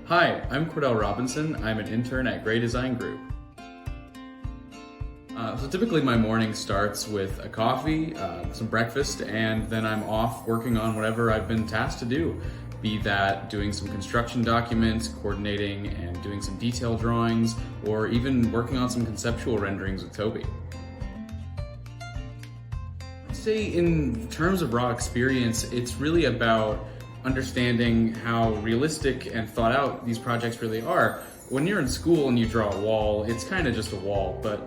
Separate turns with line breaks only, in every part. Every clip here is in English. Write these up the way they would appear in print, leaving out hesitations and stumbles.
Hi, I'm Cordell Robinson. I'm an intern at Gray Design Group. So typically my morning starts with a coffee, some breakfast, and then I'm off working on whatever I've been tasked to do. Be that doing some construction documents, coordinating and doing some detail drawings, or even working on some conceptual renderings with Toby. I'd say in terms of raw experience, it's really about understanding how realistic and thought out these projects really are. When you're in school and you draw a wall, it's kind of just a wall, but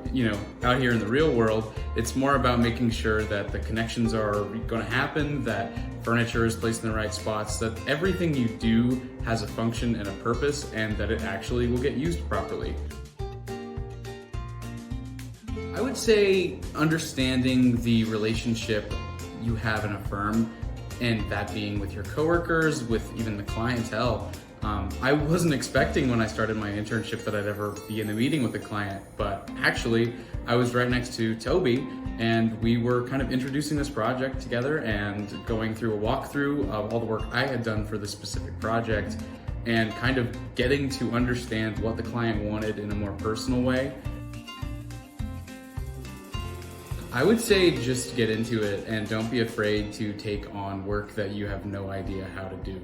out here in the real world, it's more about making sure that the connections are going to happen, that furniture is placed in the right spots, that everything you do has a function and a purpose, and that it actually will get used properly. I would say understanding the relationship you have in a firm, and that being with your coworkers, with even the clientele. I wasn't expecting when I started my internship that I'd ever be in a meeting with a client, but actually I was right next to Toby and we were kind of introducing this project together and going through a walkthrough of all the work I had done for this specific project and kind of getting to understand what the client wanted in a more personal way. I would say just get into it and don't be afraid to take on work that you have no idea how to do.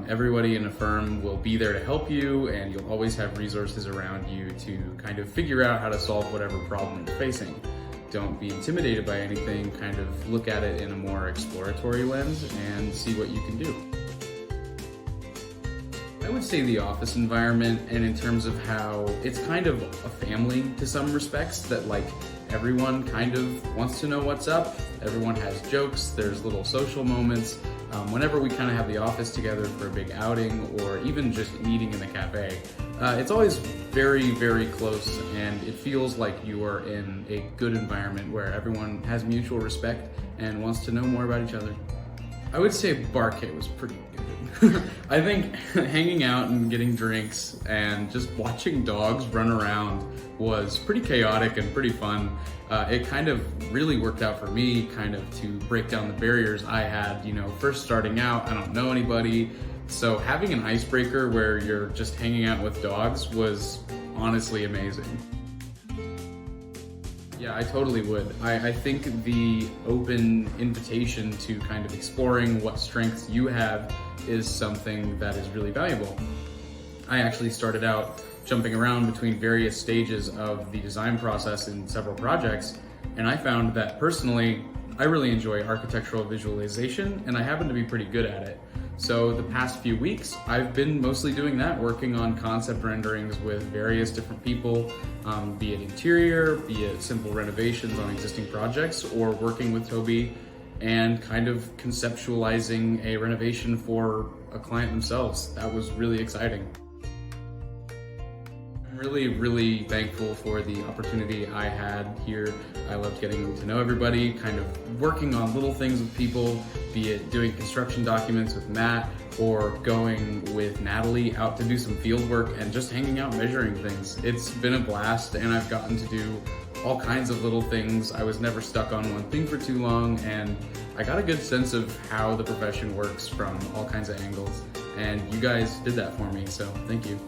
Everybody in a firm will be there to help you, and you'll always have resources around you to kind of figure out how to solve whatever problem you're facing. Don't be intimidated by anything, kind of look at it in a more exploratory lens and see what you can do. I would say the office environment, and in terms of how it's kind of a family to some respects, that like everyone kind of wants to know what's up, everyone has jokes, there's little social moments. Whenever we kind of have the office together for a big outing or even just meeting in the cafe, it's always very, very close, and it feels like you are in a good environment where everyone has mutual respect and wants to know more about each other. I would say Barcade was pretty good. I think hanging out and getting drinks and just watching dogs run around was pretty chaotic and pretty fun. It kind of really worked out for me kind of to break down the barriers I had, first starting out, I don't know anybody. So having an icebreaker where you're just hanging out with dogs was honestly amazing. Yeah, I totally would. I think the open invitation to kind of exploring what strengths you have is something that is really valuable. I actually started out jumping around between various stages of the design process in several projects, and I found that personally, I really enjoy architectural visualization, and I happen to be pretty good at it. So the past few weeks, I've been mostly doing that, working on concept renderings with various different people, be it interior, be it simple renovations on existing projects, or working with Toby and kind of conceptualizing a renovation for a client themselves. That was really exciting. I'm really, really thankful for the opportunity I had here. I loved getting to know everybody, kind of working on little things with people, be it doing construction documents with Matt or going with Natalie out to do some field work and just hanging out measuring things. It's been a blast, and I've gotten to do all kinds of little things. I was never stuck on one thing for too long, and I got a good sense of how the profession works from all kinds of angles, and you guys did that for me, so thank you.